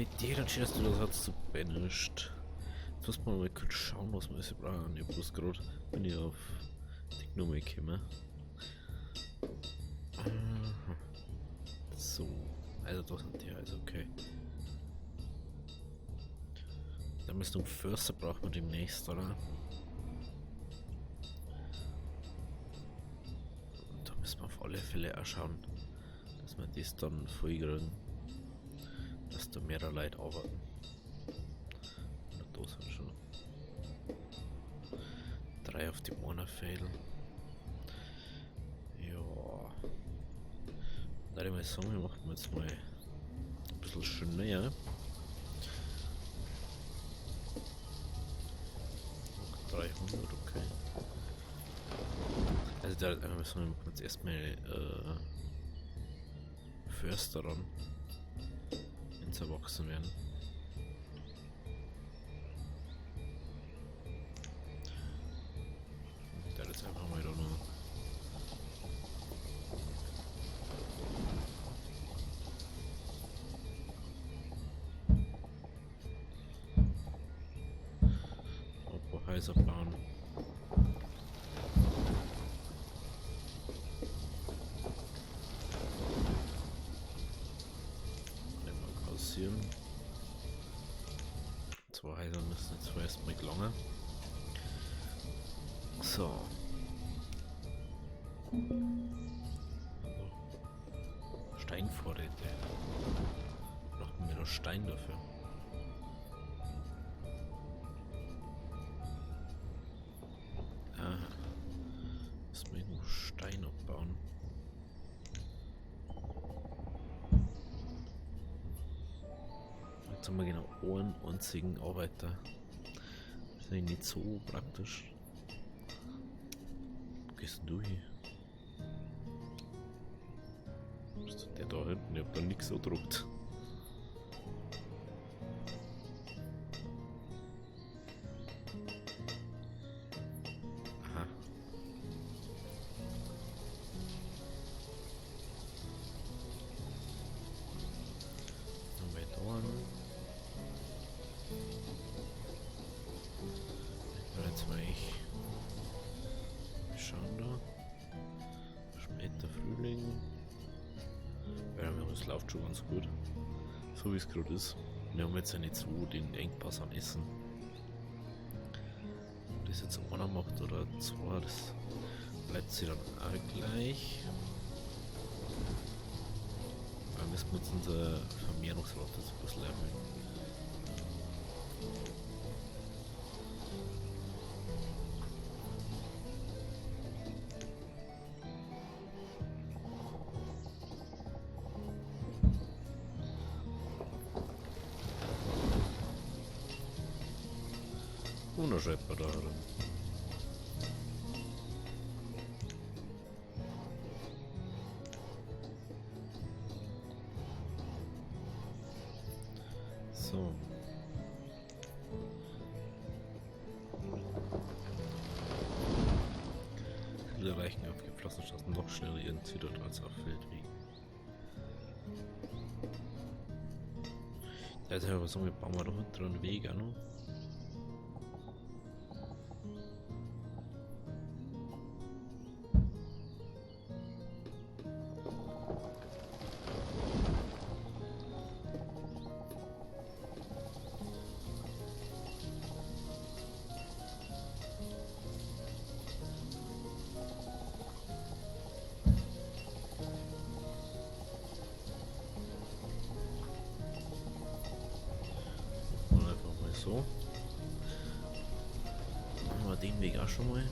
Idee, dann schön, dass du das hast zu benest. Jetzt muss man mal kurz schauen, was wir jetzt brauchen. Ich bloß gerade, wenn ich auf die Gnome komme. So, also das sind die, also okay. Der Rüstung Förster braucht man demnächst, oder? Und da müssen wir auf alle Fälle auch schauen, dass wir das dann voll kriegen. Dass da mehrere Leute arbeiten. Na, da sind schon 3 auf die Mana fehlen. Ja. Da würde ich mal sagen, wir machen jetzt mal ein bisschen schneller. 300, okay. Also da müssen wir jetzt erstmal Förster ran, wenn sie erwachsen werden. Ich werde jetzt einfach mal da noch ein paar Häuser bauen. Pausieren. 2 Häuser müssen jetzt vorerst mal gelangen. So. Steinvorräte. Brauchen wir noch Stein dafür? Aha. Müssen wir irgendwo Stein abbauen. Jetzt haben wir genau einen einzigen Arbeiter. Das ist eigentlich nicht so praktisch. Wo gehst denn du hin? Ist der da hinten? Ich hab da nichts gedruckt. Aha. Dann wir da an. Jetzt mal ich schauen da. Später Frühling. Ja, es läuft schon ganz gut. So wie es gerade ist. Wir haben jetzt ja nicht so den Engpass an Essen. Ob das jetzt einer macht oder 2, das bleibt sie dann auch gleich. Aber wir müssen jetzt unsere Vermehrungsrate jetzt ein bisschen erhöhen. Ohne Schepper da drin. So. Viele reichen auf geflossene Straßen noch schneller ihren Ziel dort als auf Feldwegen. Da ist ja aber so, wir bauen wir doch hinter einen Weg an. So. Machen wir den Weg auch schon mal.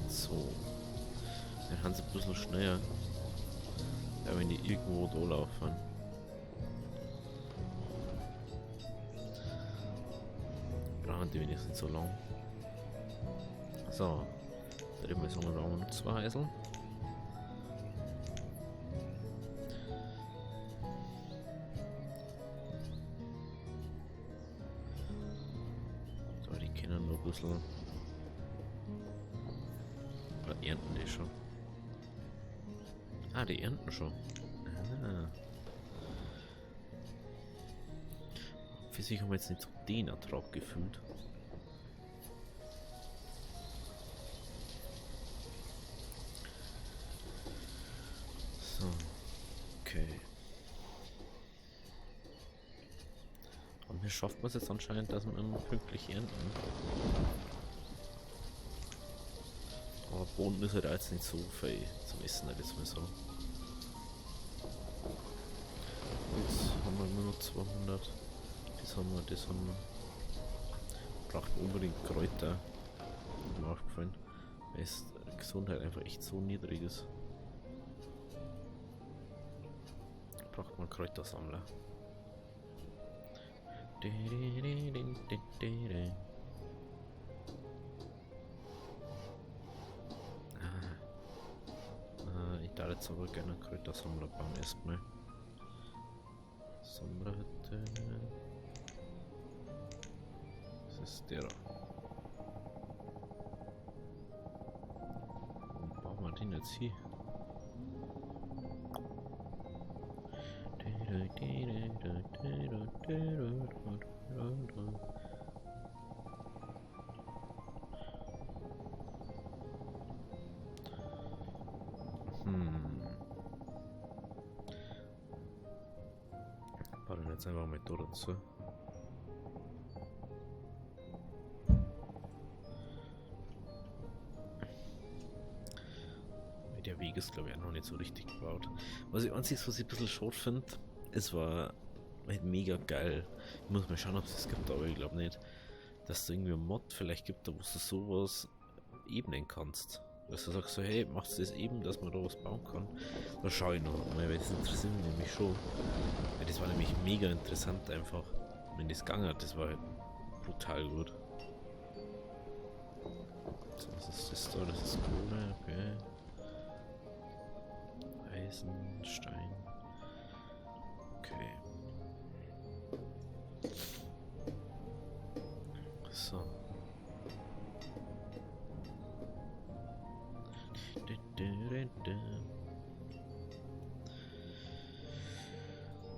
So. Dann haben sie ein bisschen schneller. Ja, wenn die irgendwo da laufen. Brauchen die wenigstens so lang. So, da haben wir jetzt noch 2 Häusl. können noch ein bisschen. Oder ernten die schon? Ah, die ernten schon. Ah. Für sich haben wir jetzt nicht so den Ertrag gefühlt. So. Okay. Und hier schafft man es jetzt anscheinend, dass wir immer pünktlich ernten. Aber Boden ist halt jetzt nicht so viel zum Essen, jetzt mal so. Jetzt haben wir nur noch 200. Das haben wir, das haben wir. Braucht unbedingt Kräuter. Ist mir aufgefallen. Weil die Gesundheit einfach echt so niedrig ist. Braucht man Kräutersammler. Ich darf jetzt aber gerne einen Kräutersammler bauen erstmal. Sammlerhütte. Das ist der. Wo bauen wir den jetzt hier? Bauen jetzt einfach mal da dazu. Der Weg ist, glaube ich, auch noch nicht so richtig gebaut. Was ich an sich, was ich ein bisschen schade finde, es war halt mega geil. Ich muss mal schauen, ob es das gibt, aber ich glaube nicht, dass es irgendwie einen Mod vielleicht gibt, da wo du sowas ebnen kannst. Dass du sagst so, hey, machst du das eben, dass man da was bauen kann? Da schaue ich noch mal, weil das interessiert mich nämlich schon. Weil das war nämlich mega interessant einfach. Wenn das gegangen hat, das war halt brutal gut. So, was ist das da? Das ist Kohle, okay. Eisen, Stein. Okay. So.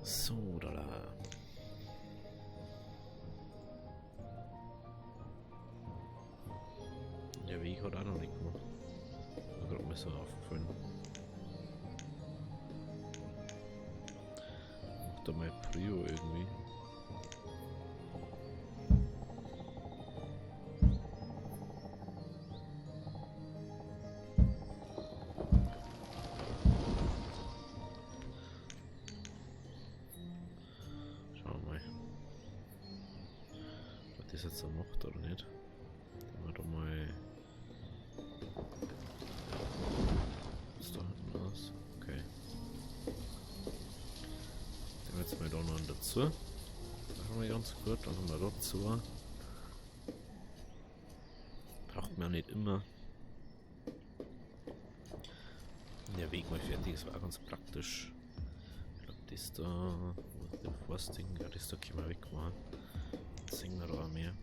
So, da. Der Weg hat auch noch nicht gemacht. Da gerade mal so aufgefallen. Macht da mal Prio irgendwie. Das jetzt so macht oder nicht. Dann wir da mal. Was da hinten aus? Okay. Dann jetzt mal da noch einen dazu. Das haben wir ganz gut. Dann haben wir dazu. Braucht man ja nicht immer. Der Weg mal fertig ist, war auch ganz praktisch. Ich glaube, das da. Der Forsting, ja, das da können wir wegmachen. Singen wir da auch mehr.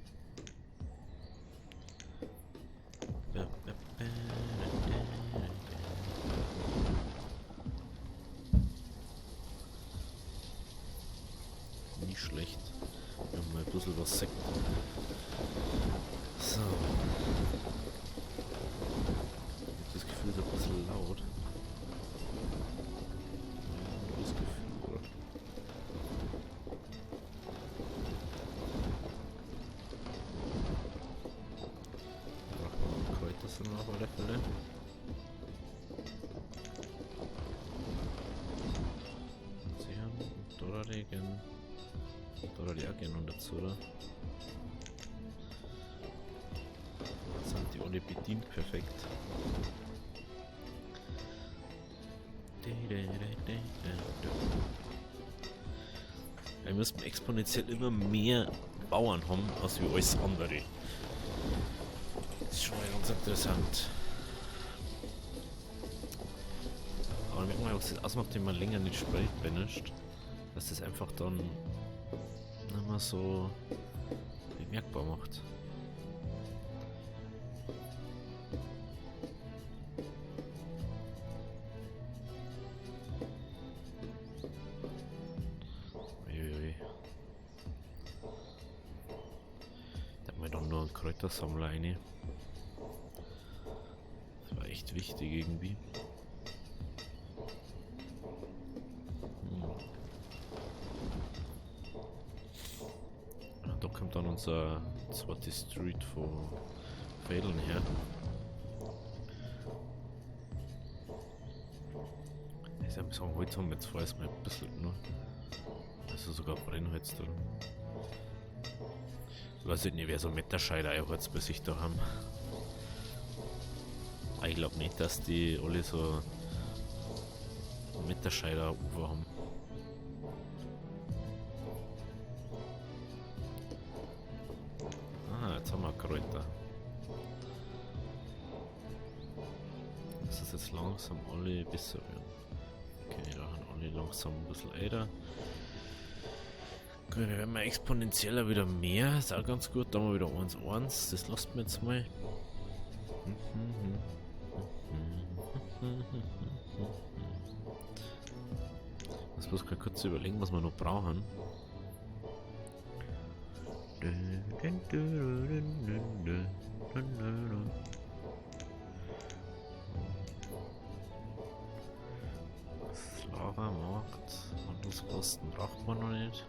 Nicht schlecht. Wir haben mal ein bisschen was Sekt. So. Ich habe das Gefühl, es ist ein bisschen laut. Das Gefühl, oder? Das sind wir auf alle Fälle. Sie haben Doraregen. Doraregen und dazu, oder? Jetzt sind die alle bedient perfekt. Wir müssen exponentiell immer mehr Bauern haben, als wie alles andere. Das ist schon mal ganz interessant. Aber merkt man, was das ausmacht, wenn man länger nicht Sprit benutzt, dass das einfach dann nicht mehr so bemerkbar macht. dann noch einen Kräutersammler rein. Das war echt wichtig irgendwie. Da kommt dann unser zweite Street von Fädeln her. Ich muss sagen, heute haben wir jetzt vorerst mal ein bisschen nur. Also sogar Brennholz drin. Ich weiß nicht, wer so Meterscheider-Eierholz bei sich da haben. Aber ich glaube nicht, dass die alle so Meterscheider-Ufer haben. Ah, jetzt haben wir Kräuter. Das ist jetzt langsam alle besser werden. Okay, da haben alle langsam ein bisschen älter. Gut, wir werden mal exponentieller wieder mehr. Ist auch ganz gut. Da haben wir wieder 1,1. Das lasst mir jetzt mal. Ich muss mal kurz überlegen, was wir noch brauchen. Lagermarkt, Handelsposten braucht man noch nicht.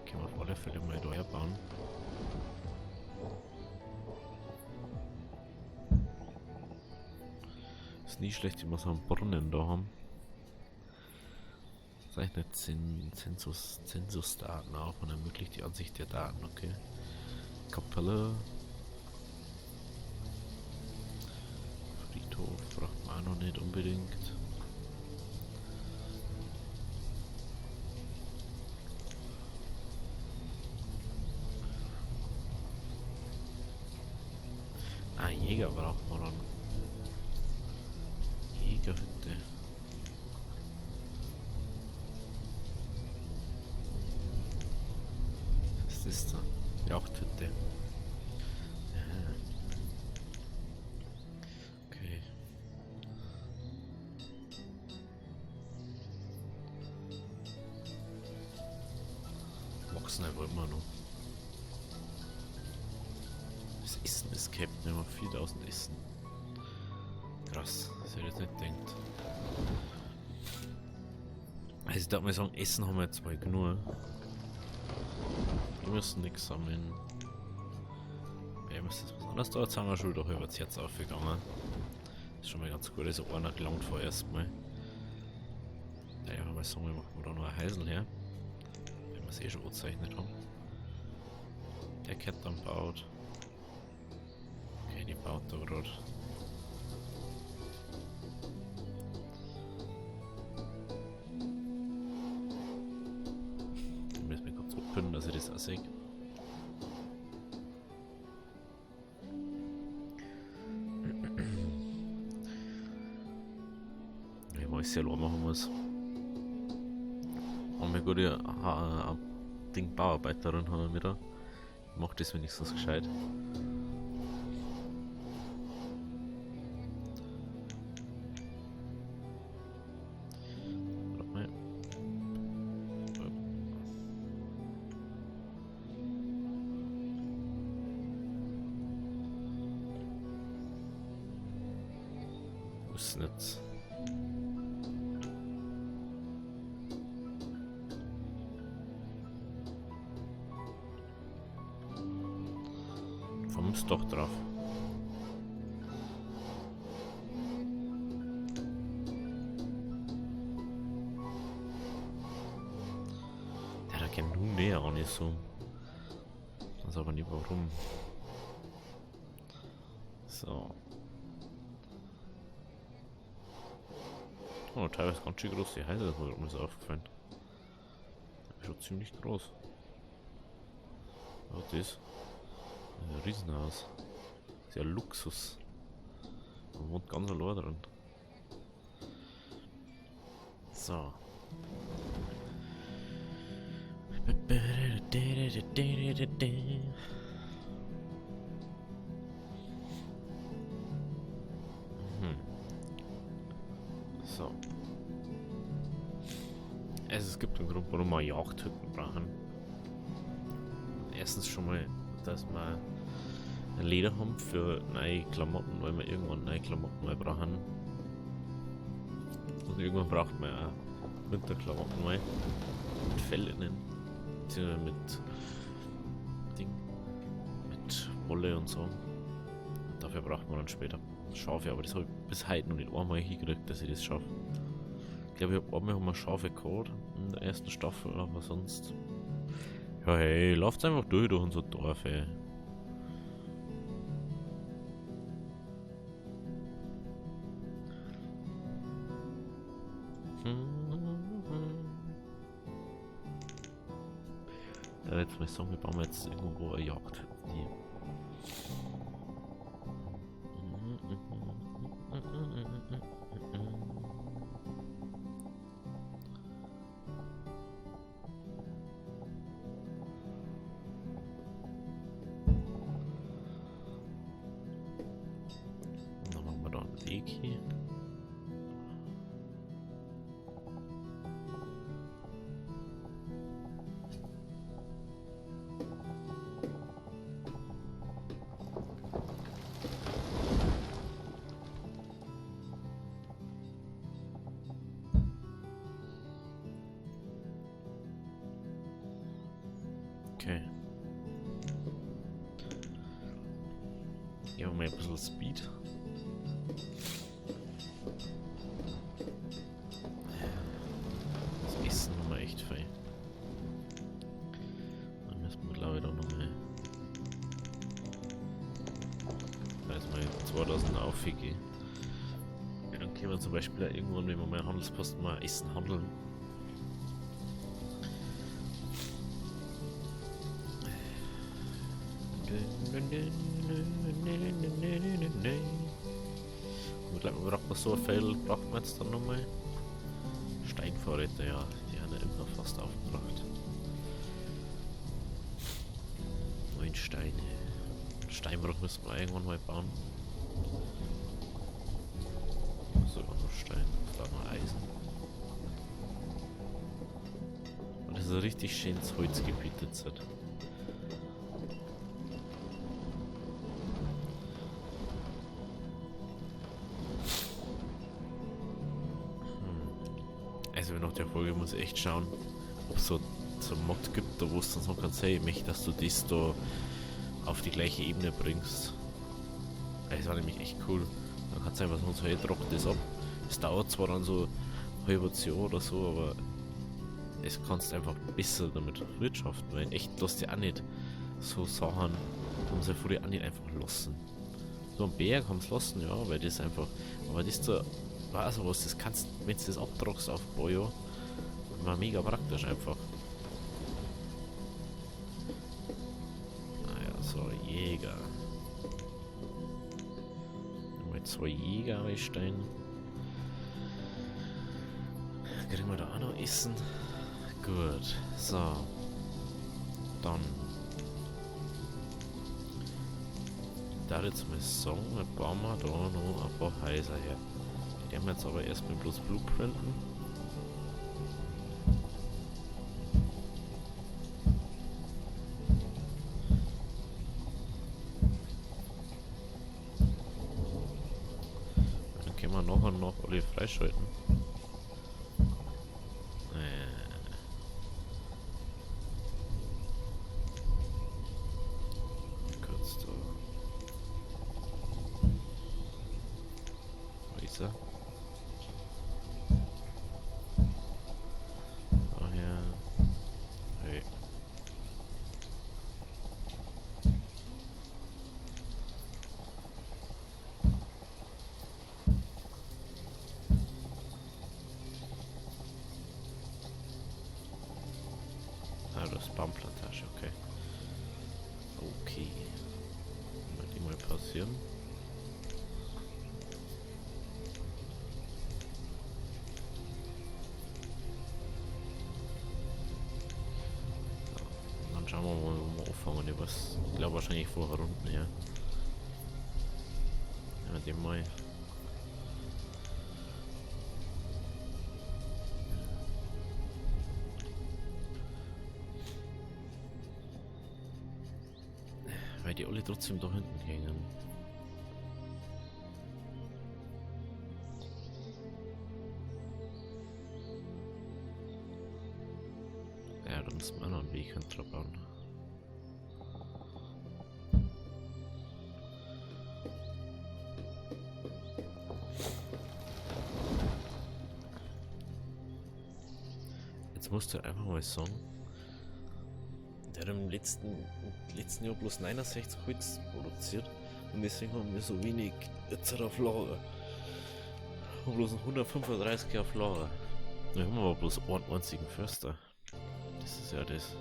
Können wir auf alle Fälle mal da herbauen. Ist nie schlecht, wenn wir so einen Brunnen da haben. Zeichnet Zensusdaten auf und ermöglicht die Ansicht der Daten, okay. Kapelle. Friedhof braucht man auch noch nicht unbedingt. Ah, Jäger braucht man dann. Jägerhütte. Was ist das da? Jagdhütte. Okay. Wachsen wollen wir noch. Das Essen ist capped, wir haben 4000 Essen. Krass, das hätte ich jetzt nicht gedacht. Also ich darf mal sagen, Essen haben wir jetzt mal genug. Wir müssen nichts sammeln. Ja, ist das was anderes da? Jetzt haben wir schon doch über das Herz aufgegangen. Das ist schon mal ganz gut, also einer gelangt vorerst mal. Ja, ich mal sagen, wir machen da noch ein Heisel her. Wenn wir es eh schon gezeichnet haben. Der Cat dann baut. Okay, die baut da gerade. Ich muss mir kurz abbinden, dass ich das auch sehe. Ich weiß ja, was machen muss. Und wir gute Ding Bauarbeiterin haben wir wieder. Macht das wenigstens gescheit. Ist nicht. Kommst doch drauf. Der da kennt nun näher auch nicht so. Weiß aber nicht warum. So. Oh, teilweise ganz schön groß die Häuser, das ist mir so aufgefallen. Das ist schon ziemlich groß. Was ist das? Ein Riesenhaus. Das ist ja Luxus. Man wohnt ganz allein drin. So. So. Es gibt einen Grund, warum wir Jagdhütten brauchen. erstens schon mal, dass wir ein Leder haben für neue Klamotten, weil wir irgendwann neue Klamotten mal brauchen. Und irgendwann braucht man ja auch Winterklamotten mal. Mit Fell innen. Beziehungsweise mit Ding. Mit Wolle und so. Und dafür braucht man dann später Schafe, aber das habe ich bis heute noch nicht einmal hingekriegt, dass ich das schaffe. Ich glaube, ich habe einmal haben wir Schafe gehabt in der ersten Staffel, aber sonst. Ja, hey, lauft einfach durch unser Dorf, ey. Ja, jetzt mal sagen, wir bauen jetzt irgendwo eine Jagd. Dann machen wir da einen Weg hier. Okay. Geben wir mal ein bisschen Speed. Das Essen haben wir echt fein. Dann müssen wir glaube ich da nochmal. Da ist mal 2000 aufgehen. Ja, dann können wir zum Beispiel auch irgendwann, wenn wir mal Handelsposten mal Essen handeln. Ich glaube, man braucht noch so ein Fell, braucht man jetzt dann nochmal. Steinvorräte, ja, die haben ja immer fast aufgebracht. 9 Steine. Steinbruch müssen wir irgendwann mal bauen. Sogar noch Stein, da noch Eisen. Und das ist ein richtig schönes Holzgebiet jetzt. Also nach der Folge muss ich echt schauen, ob es so einen Mod gibt, da wo es dann so kann sagen, ich möchte, dass du das da auf die gleiche Ebene bringst. Das war nämlich echt cool. Dann kannst du einfach so, hey, trock das ab. Es dauert zwar dann so ein halbes Jahr oder so, aber es kannst einfach besser damit wirtschaften, weil echt, lass dir auch nicht so Sachen, haben sie früher auch nicht einfach lassen. So einen Berg haben sie lassen, ja, weil das einfach, aber das da, weiß was, das kannst, wenn du das abtragst auf ein paar Jahre, war mega praktisch einfach. Naja, so Jäger. Mal 2 Jäger einstellen. Kriegen wir da auch noch Essen? Gut, so. Dann. Da jetzt mal sagen, dann bauen wir da noch ein paar Häuser her. Die haben wir jetzt aber erstmal bloß Blueprinten. Dann können wir nachher noch alle freischalten. Kurz da. Wo ist er? Daher. Hey. Ah, das ist Baumplantage, okay. Okay. Mal die mal passieren. Dann schauen wir mal, wo wir anfangen. Ich glaube wahrscheinlich vorher unten, ja. Ja, mit dem mal. weil die alle trotzdem da hinten hängen. Ja, da müssen wir noch einen Weg hinter bauen. Jetzt musst du einfach mal sagen, der hat im letzten Jahr bloß 69 Holz produziert und deswegen haben wir so wenig jetzt auf Lager. Wir haben bloß 135 auf Lager. Wir haben aber bloß einen einzigen Förster. Das ist ja das.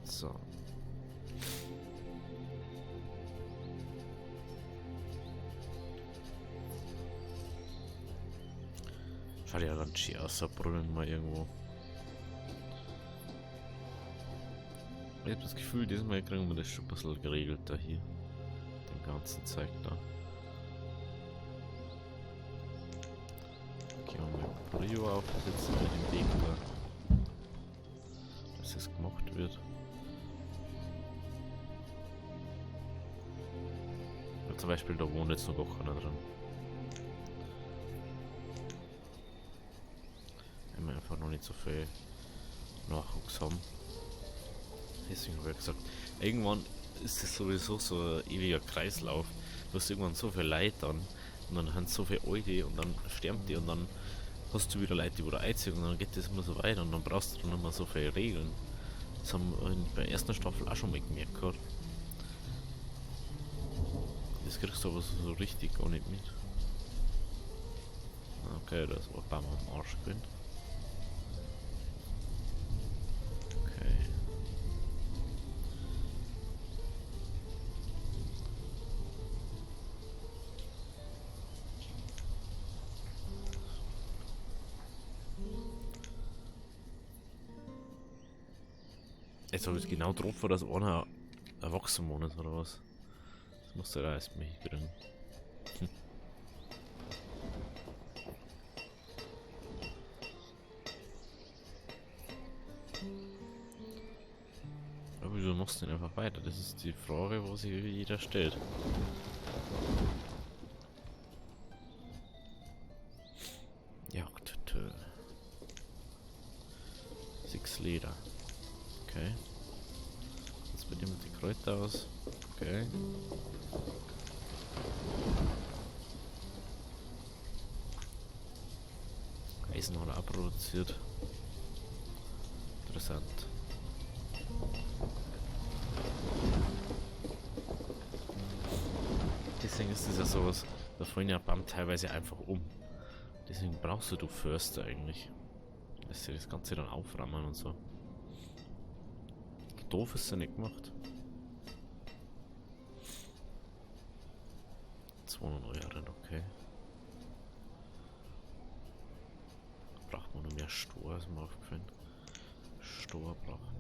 So. Schaut ja ganz schön aus, der Brunnen mal irgendwo. Ich habe das Gefühl, diesmal kriegen wir das schon ein bisschen geregelt da hier. Den ganzen Zeug da. Gehen wir mal Prio aufsetzen mit dem Weg da. Dass das gemacht wird. Zum Beispiel da wohnt jetzt noch gar keiner drin. Wenn wir einfach noch nicht so viel Nachwuchs haben. Deswegen habe ich gesagt, irgendwann ist es sowieso so ein ewiger Kreislauf. Du hast irgendwann so viel Leute dann und dann haben so viele Alte und dann sterben die und dann hast du wieder Leute, die wieder einziehen und dann geht das immer so weiter und dann brauchst du dann immer so viele Regeln. Das haben wir bei der ersten Staffel auch schon mal gemerkt gehabt. Das kriegst du aber so richtig gar nicht mit. Okay, das war beim Arsch gewinnt. Okay. Jetzt habe ich es genau drauf, dass einer erwachsen ist oder was. Das musst du da erstmal hinkriegen. Aber wieso machst du denn einfach weiter? Das ist die Frage, wo sich jeder stellt. Jagdhütte. 6 Leder. Okay. Jetzt mit dem die Kräuter aus. Okay. Eisen hat er auch produziert. Interessant. Deswegen ist das ja sowas, da fallen ja BAM teilweise einfach um. Deswegen brauchst du Förster eigentlich. Dass sie das Ganze dann auframmen und so. Doof ist ja nicht gemacht. 200 Euro, okay. Braucht man noch mehr Stor, ist mir aufgefallen. Stor brauchen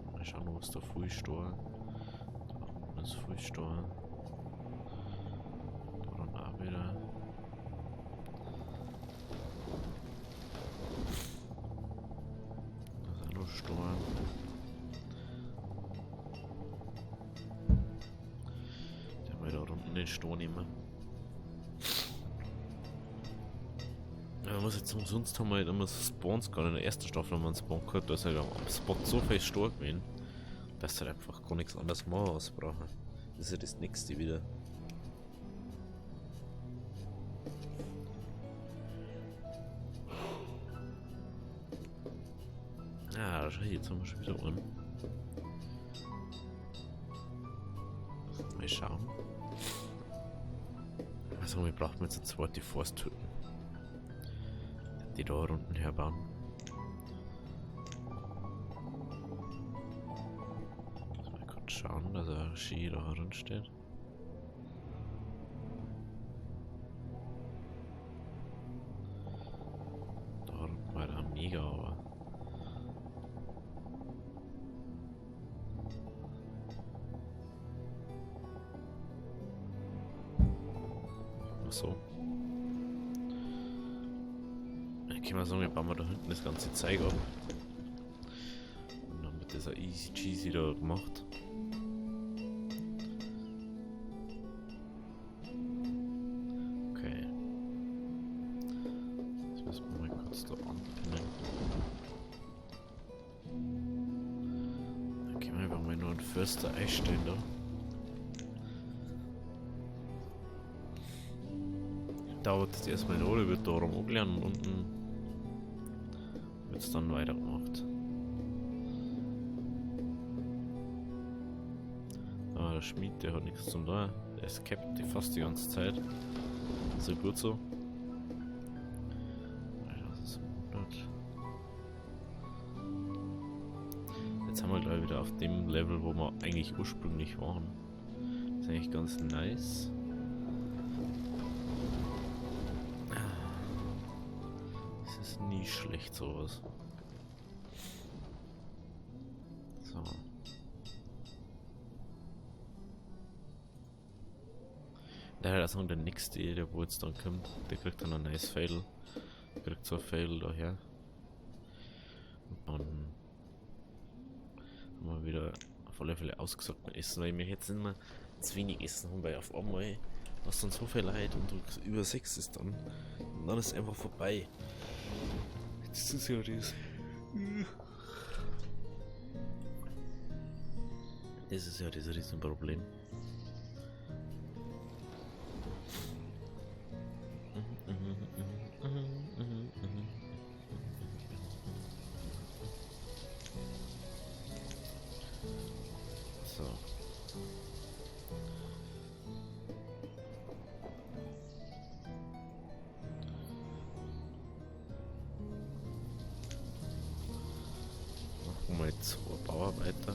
wir. Mal schauen, wo ist der Frühstor. Da unten ist Frühstor. Da dann auch wieder. Da ist auch noch Stor. Der will da unten den Stor nehmen. Man muss jetzt umsonst haben wir halt immer so Spawns gar in der ersten Staffel haben wir einen Spawn gehabt, da ist halt am Spot so viel stark gewesen, dass du halt einfach gar nichts anderes machen brauchen. Das ist ja das nächste wieder. Ah, schau, jetzt haben wir schon wieder einen. Mal schauen. Also wir brauchen jetzt eine zweite Forsthütte. Die da unten herbauen. schauen, dass er Ski da herumsteht. Da war der mega, aber. So. Dann können wir sagen, wir bauen da hinten das ganze Zeug ab. Und dann wird das auch easy cheesy da gemacht. Okay. Jetzt müssen wir mal kurz da anpinnen. Dann können wir einfach mal nur einen Förster einstellen da. Dauert das erstmal eine Rolle, wird da rum angelernt und unten wird es dann weitergemacht. Ah, der Schmied, der hat nichts zum tun. Der ist capped die fast die ganze Zeit. So gut so. Das ist 100. Jetzt haben wir gleich wieder auf dem Level, wo wir eigentlich ursprünglich waren. Das ist eigentlich ganz nice. Nie schlecht sowas. So. Der Song, der nächste, der wo jetzt dann kommt, der kriegt dann ein nice Fail. Der kriegt so ein Fail daher. Und dann haben wir wieder auf alle Fälle ausgesockten Essen, weil wir jetzt nicht mehr zu wenig essen haben, weil auf einmal hast dann so viel Leid und du über 6 ist dann. Und dann ist es einfach vorbei. Das ist ja das. Das ist ja das Riesenproblem. So. Machen wir jetzt 2 Bauarbeiter.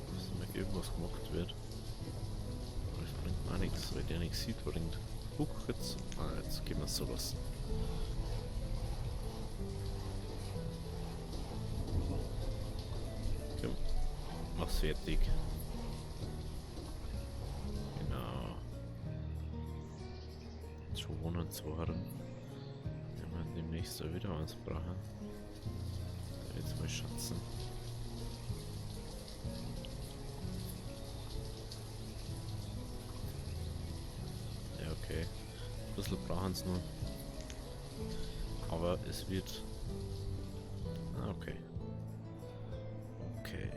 Dass irgendwas gemacht wird. Aber das bringt mir auch nichts, weil der nichts sieht, bringt. Jetzt. Ah, jetzt gehen wir es so lassen. Komm, mach's fertig. Genau. 202 Herren. Wenn wir demnächst da wieder eins brauchen. Jetzt mal schätzen. Ja, okay. Ein bisschen brauchen es nur. Aber es wird. Ah, okay. Okay.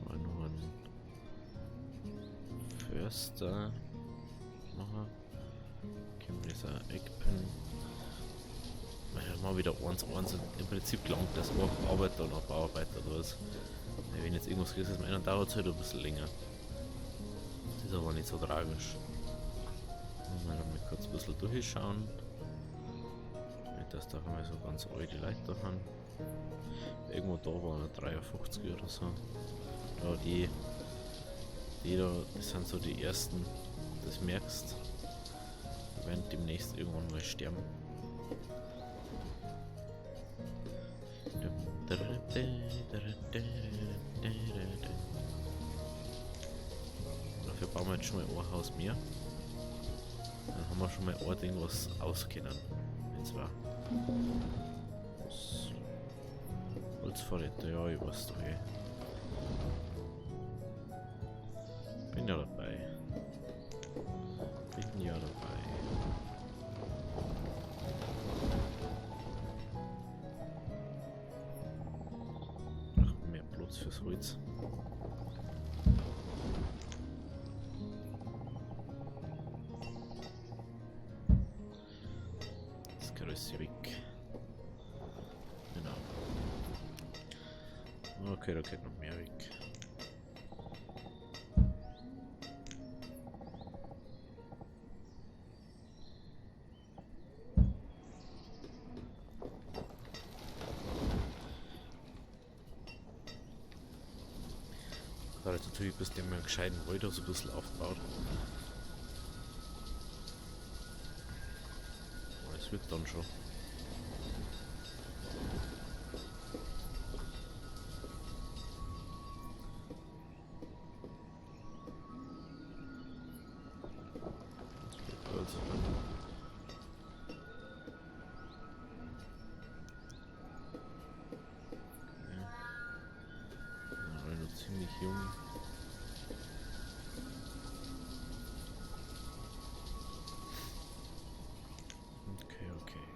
Aber nur ein Förster machen. Können wir dieser Eckpin. Mal wieder 1 im Prinzip langt das auch Arbeiter oder Bauarbeiter oder was. Wenn jetzt irgendwas ist, dann dauert es halt ein bisschen länger. Das ist aber nicht so tragisch. Mal kurz ein bisschen durchschauen. Nicht, dass da mal so ganz alte Leute haben. Irgendwo da waren 53 oder so. Ja, die da, das sind so die ersten, das merkst. Die werden demnächst irgendwann mal sterben. Dafür bauen wir jetzt schon mal ein Haus mehr. Dann haben wir schon mal ein Ding, was auskennen. Und zwar Holzvorräte, ja, ich weiß doch eh. Bin ja dabei. Bin ja dabei. Ach, mehr Platz fürs Holz. Das Größe weg. Genau. Okay, da geht noch mehr weg. Da hat natürlich bis dem einen gescheiten Reuter so ein bisschen aufgebaut. Aber es wird dann schon. Das wird gut. Ziemlich jung. Okay, okay.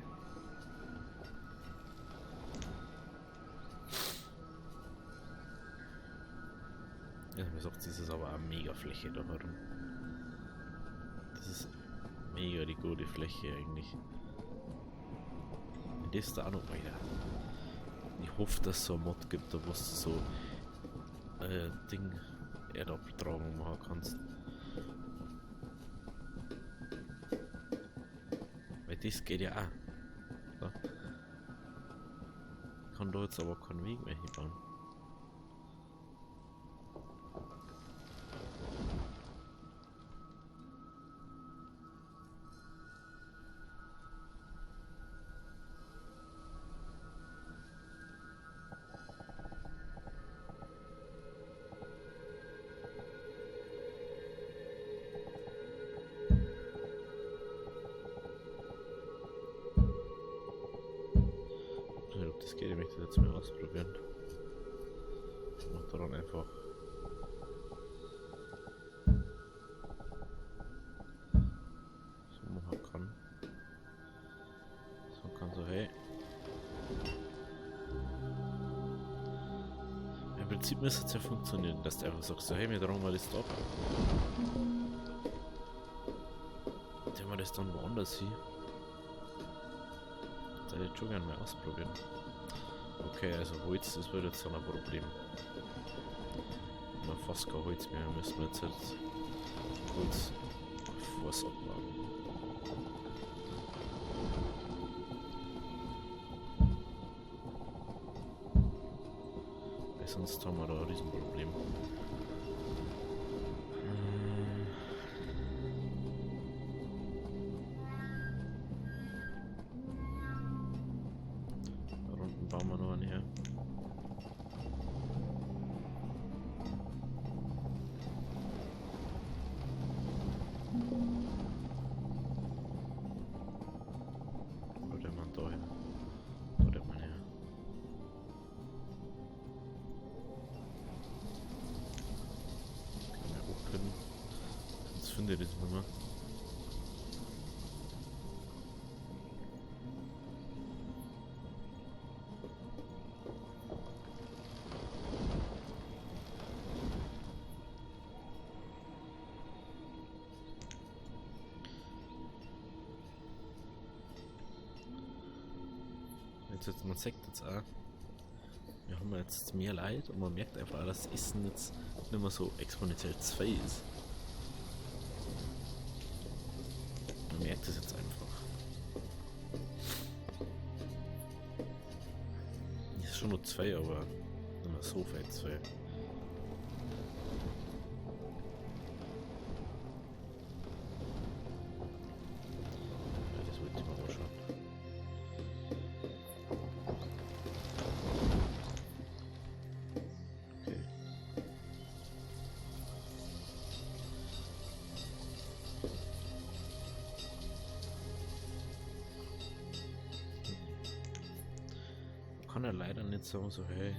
Ja, man sagt, das ist aber eine mega Fläche da herum. Das ist mega die gute Fläche eigentlich. Und das da auch noch weiter. Ich hoffe, dass es so ein Mod gibt, da wo du so Ding Erdabtragung machen kannst. Weil das geht ja auch. So. Ich kann da jetzt aber keinen Weg mehr hinbauen. Das geht, ich möchte das jetzt mal ausprobieren. Ich mach da dann einfach so machen kann. So kann so, hey. Im Prinzip müsste es ja funktionieren, dass du einfach sagst, so, hey, wir tragen mal das da. Wenn wir das dann woanders hin. Da hätte ich schon gerne mal ausprobieren. Okay, also Holz, das wird jetzt dann ein Problem. Na, fast kein Holz mehr, müssen wir jetzt halt kurz Force abwarten. Weil sonst haben wir da ein Riesenproblem. Da unten bauen wir noch einen her. Finde das nicht mehr. Jetzt man sagt jetzt auch, wir haben jetzt mehr Leid und man merkt einfach, dass das Essen jetzt nicht mehr so exponentiell 2 ist. Man merkt es jetzt einfach. Ist schon nur 2, aber nicht mehr so viel 2. Das wollte ich mal schauen. Okay. Kann er leider nicht sagen, so hey.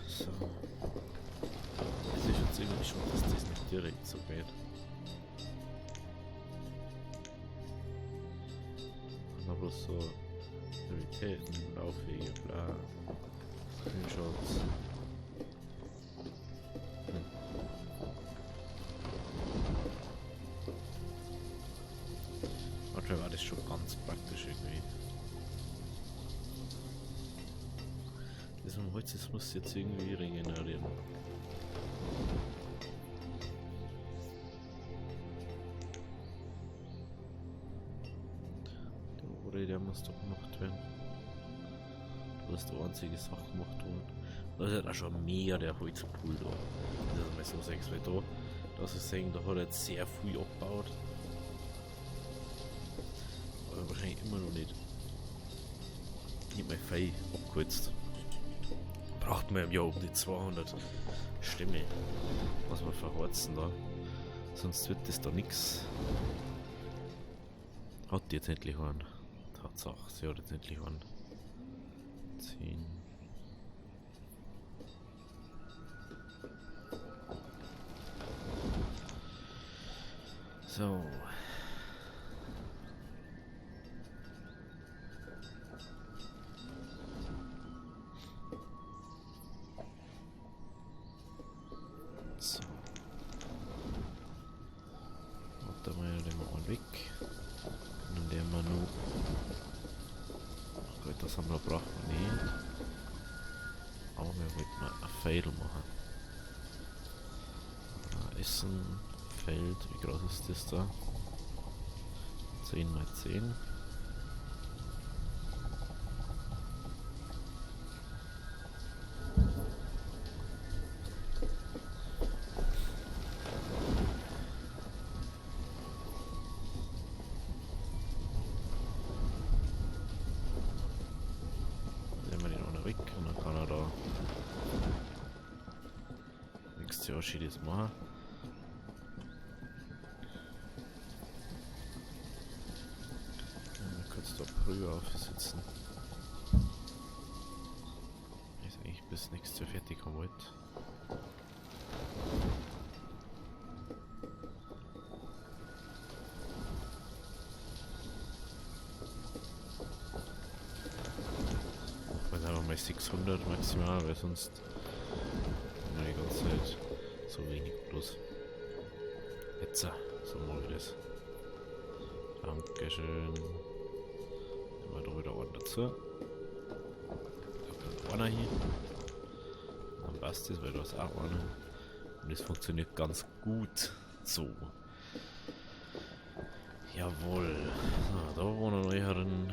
So. ich schon, dass das nicht direkt so geht. Und bloß so Aktivitäten, Laufwege, bla, Screenshots. Manchmal war das schon ganz praktisch irgendwie. Das Holz muss jetzt irgendwie regenerieren. Der muss doch gemacht werden. Das ist die einzige Sache gemacht worden. Das ist halt auch schon mega der Holzpool da. Das ist mal so sechs, weil da ist es sehen, da hat er jetzt sehr viel abgebaut. Aber wahrscheinlich immer noch nicht. Nicht mal viel abgeholzt. Braucht man im Jahr um die 200 Stämme. Was wir verheizen da. Sonst wird das da nix. Hat die jetzt endlich einen. Tatsache, sie hat jetzt endlich einen. 10. So. So. Da mal den mal weg. Und den wir noch. Gut, das haben wir brauchen wir nicht. Aber wir wollten mal ein Fail machen. Essen, Feld, wie groß ist das da? 10 mal 10. Yoshi das machen. Dann kannst du da früher aufsitzen. Ist eigentlich bis nächstes Jahr fertig haben wollte. Einfach mal 600 maximal, weil sonst die ganze Zeit so wenig bloß. Jetzt so mal wie das. Dankeschön. Nehmen wir da wieder einen dazu. Da kommt einer hier. Dann passt das, weil da ist auch einer. Und das funktioniert ganz gut so. Jawohl. So, da wohnen wir neueren.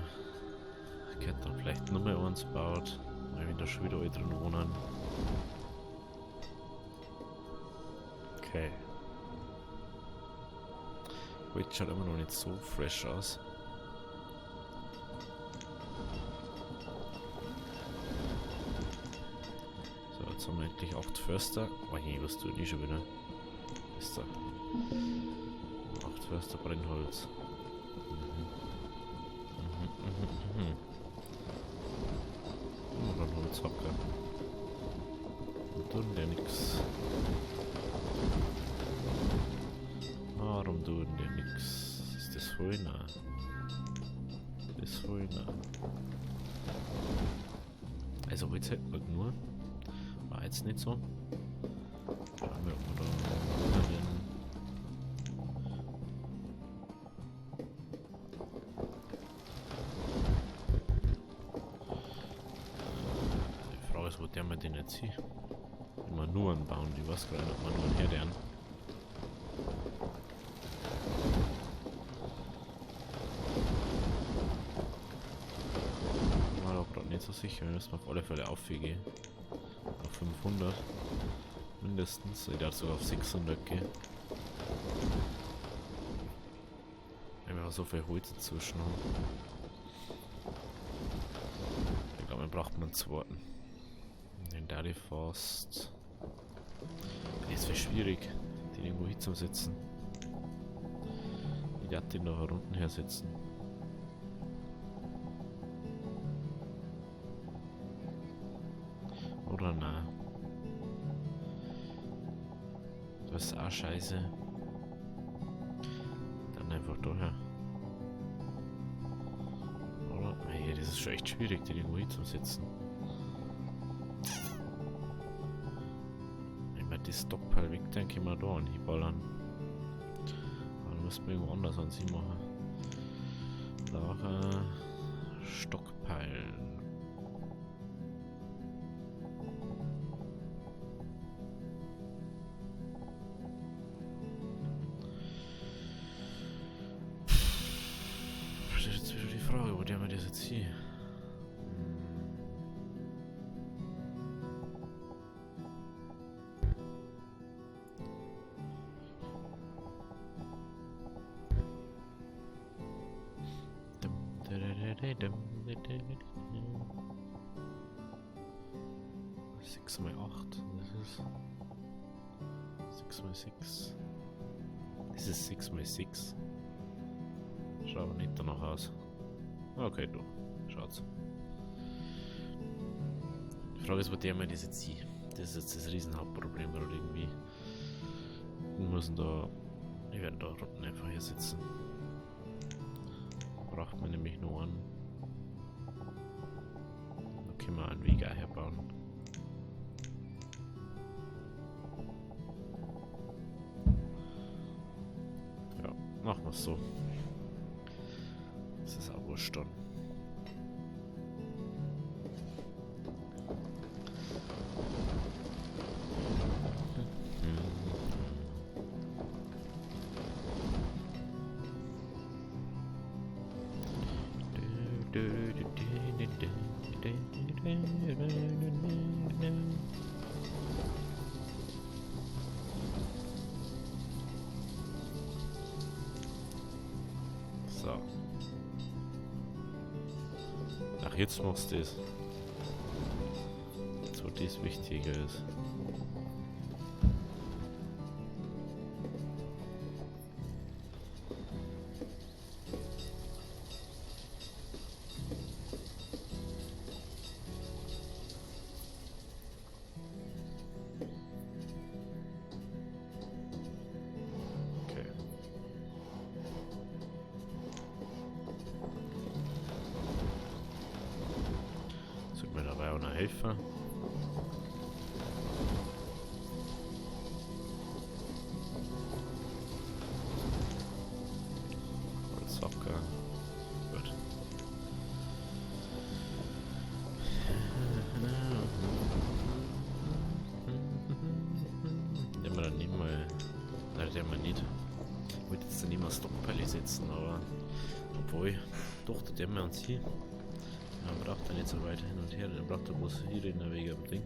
Ich hätte dann vielleicht noch mal eins baut, weil wir da schon wieder alle drin wohnen. Okay. Gut, schaut immer noch nicht so fresh aus. So, jetzt haben wir endlich 8 Förster. Oh je, was tue ich schon wieder? Ist da. 8 Förster Brennholz. Und dann Holzhacker. Und tun der nix. Warum tun der nix? Ist das voll nah? Das ist voll nah. Also jetzt hätten wir nur. War jetzt nicht so. Schauen wir, ob wir da werden. Die Frage ist, wo der wir den jetzt hin? Wenn wir nur einen bauen, die weiß gerade nicht, ob wir nur einen herdern. Nicht so sicher, wir müssen auf alle Fälle aufgehen. Auf 500 mindestens, ich darf sogar auf 600 gehen. Wenn wir so viel Holz dazwischen haben. Ich glaube, man braucht einen zweiten. Den da die fast. Es wäre schwierig, den irgendwo hinzusetzen. Ich werde den noch unten hersetzen. Oder nein. Das ist auch scheiße. Dann einfach daher. Oder? Hey, das ist schon echt schwierig, den irgendwo hinzusetzen. Wenn wir das Stockpile weg, dann können wir da einen hinballern. Aber dann müssen wir irgendwo anders an sie machen. Lager. Stockpile. Das ist jetzt wieder die Frage, wo der wir das jetzt hier? Sechs mal 8, das ist 6 mal 6. Das ist 6 mal 6. Schaut aber nicht danach aus. Okay, doch. Schaut's. Die Frage ist, wo der mir das jetzt sieht. Das ist jetzt das Riesenhauptproblem oder irgendwie. Wir müssen da. Wir werden da unten einfach hier sitzen. Braucht man nämlich nur einen. Da können wir einen Weg auch herbauen. Ja, machen wir es so. Das ist auch wurscht dann. So. Ach, jetzt machst du das. So, das Wichtige ist. Okay. Sollte mir dabei auch noch helfen. Holzhacker. Gut. Den wir dann nicht mal. Nein, den wir nicht. Ich wollte jetzt dann nicht mal Stockpile setzen, aber. Obwohl. Doch, der wir uns hier. Man braucht da nicht so weit hin und her, der braucht da bloß hier in der Wege am Ding.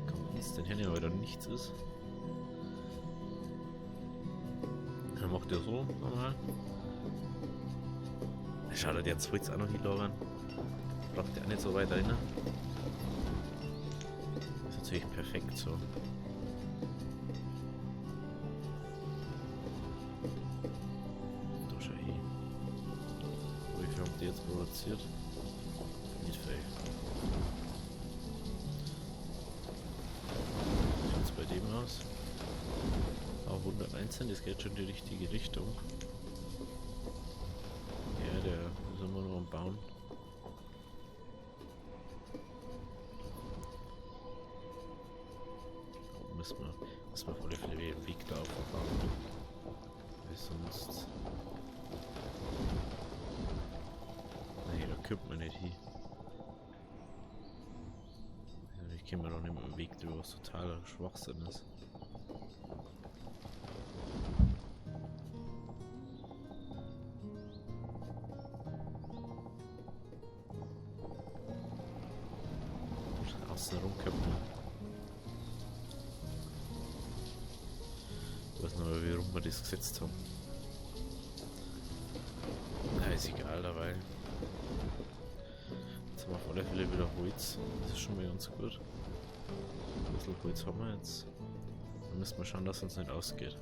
Kommt jetzt denn hin, weil da nichts ist. Dann macht er so normal. Schade, der jetzt auch noch nicht lagern. Braucht der auch nicht so weit rein. Das ist natürlich perfekt so. Die jetzt produziert. Nicht viel. Wie sieht es bei dem aus? Auch 119, das geht schon in die richtige Richtung. Ja, der ist immer nur am Bauen. Da müssen wir auf alle Fälle wieder einen Weg da aufbauen. Weil sonst. Nee, da kommt man nicht hin. Ich komme doch nicht mit dem Weg drüber, was totaler Schwachsinn ist. Außen rum kommt man. Ich weiß noch, wie rum wir das gesetzt haben. Na, ist egal dabei. Jetzt haben wir auf alle Fälle wieder Holz. Das ist schon mal ganz gut. Ein bisschen Holz haben wir jetzt. Dann müssen wir schauen, dass es uns nicht ausgeht.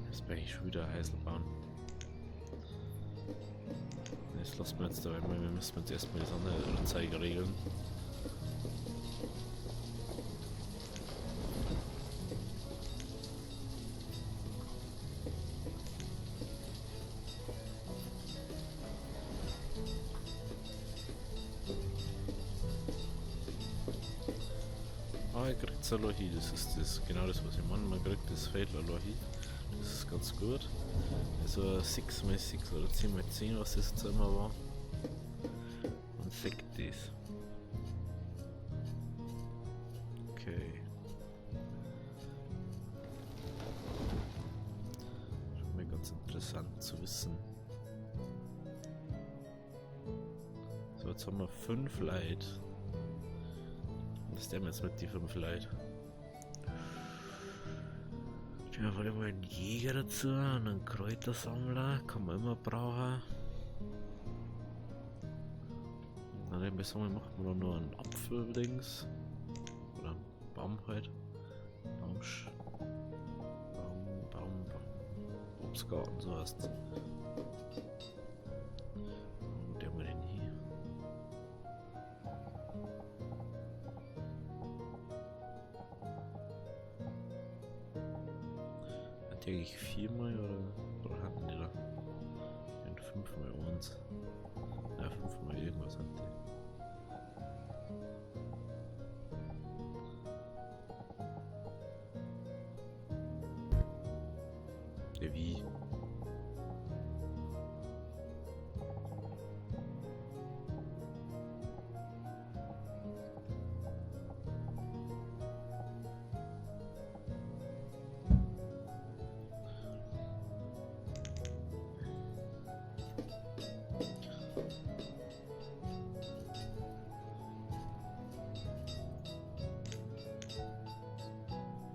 Jetzt bin ich schon wieder Eisel bauen. Das lassen wir jetzt dabei mal, wir müssen jetzt erstmal das andere Anzeige regeln. Ah, ich krieg Alohi, das ist das, genau das, was ich meine. Man kriegt das Fatal Alohi. Das ist ganz gut. Also 6x6 oder 10x10, was das jetzt immer war. Und sagt das. Okay. Schon mal ganz interessant zu wissen. So, jetzt haben wir 5 Leute. Was nehmen wir jetzt mit die 5 Leute? Ja, wollen wir mal einen Jäger dazu und einen Kräutersammler, kann man immer brauchen. Dann den Besammler macht man dann nur einen Apfel-Dings. Oder einen Baum halt. Baum. Obstgarten, so heißt. Und der mal den hier. Hat die eigentlich 4-mal oder hatten die da? Die haben 5-mal uns. Ja, 5-mal irgendwas hatten die. Ja, wie?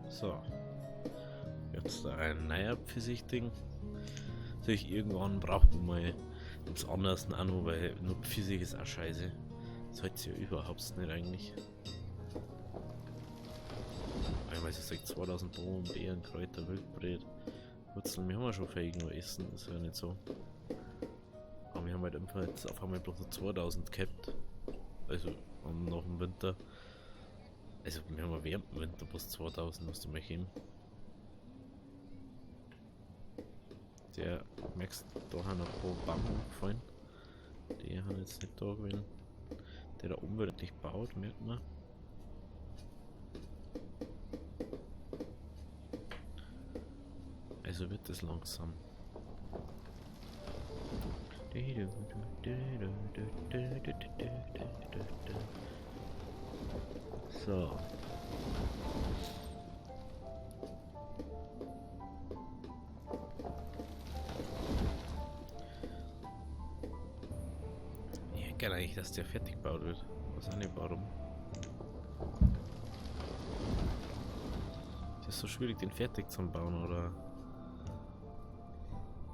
So. Jetzt ein neuer Pfirsich-Ding. Natürlich irgendwann braucht man mal was anderes auch noch, weil nur Pfirsich ist auch scheiße. Das hält sich ja überhaupt nicht eigentlich. Ich sag 2000 Bohnen, Beeren, Kräuter, Wildbret, Wurzeln. Wir haben ja schon fähig nur essen, das ist ja nicht so. Aber wir haben halt einfach jetzt auf einmal bloß noch 2000 gehabt. Also nach dem Winter. Also wir haben ja während dem Winter bloß 2000, musst du mal hin. Der, merkst du, da haben noch ein paar Baum umgefallen. Die haben jetzt nicht da gewesen. Der da unwirtlich baut, merkt man. Also wird es langsam. So. Ich hätte gerne eigentlich, dass der fertig gebaut wird. Was auch nicht, warum? Ist das so schwierig, den fertig zu bauen, oder?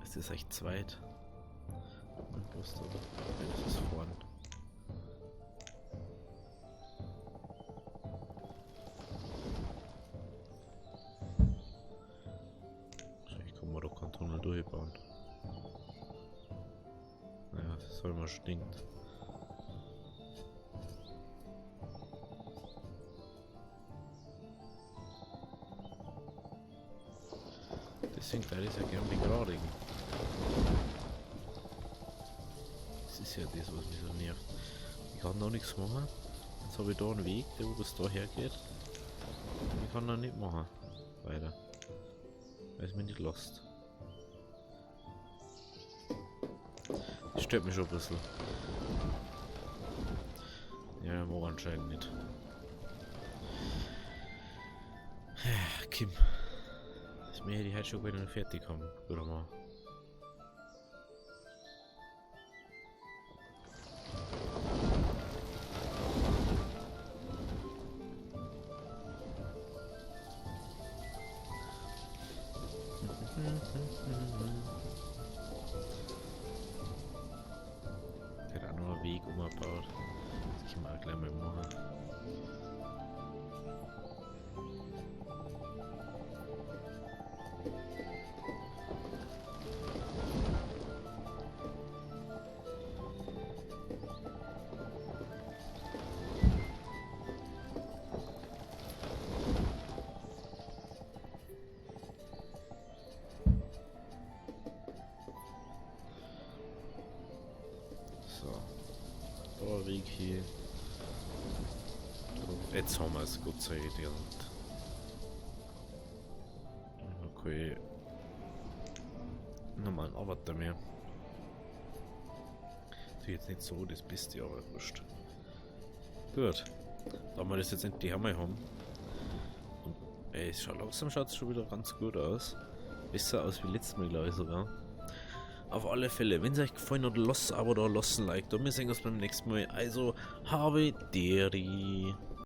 Ist das echt zweit? Und bloß da. Ja, das ist vorn. Wahrscheinlich kann man doch keinen Tunnel durchbauen. Naja, das soll mal stinkt. Deswegen da ist ja gern begradigen. Das ist ja das, was mich so nervt. Ich kann da nichts machen. Jetzt habe ich da einen Weg, der wo bis da hergeht. Ich kann da nicht machen. Weiter. Weil es mich nicht lässt. Das stört mich schon ein bisschen. Ja, wo anscheinend nicht. Kim. Das hätte ich halt schon wieder fertig haben, oder mal. Der hat auch noch einen Weg umgebaut. Das können wir auch gleich mal machen. Krieg hier. Jetzt haben wir es, Gott sei Dank. Okay. Normalen Arbeiter mehr. Das ist jetzt nicht so das Beste, aber wurscht. Gut. Da wir das jetzt endlich einmal haben. Und es schaut langsam schon wieder ganz gut aus. Besser aus wie letztes Mal, glaube ich sogar. Auf alle Fälle, wenn es euch gefallen hat, lasst ein Abo da, lasst ein Like da. Wir sehen uns beim nächsten Mal. Also, habe Deri.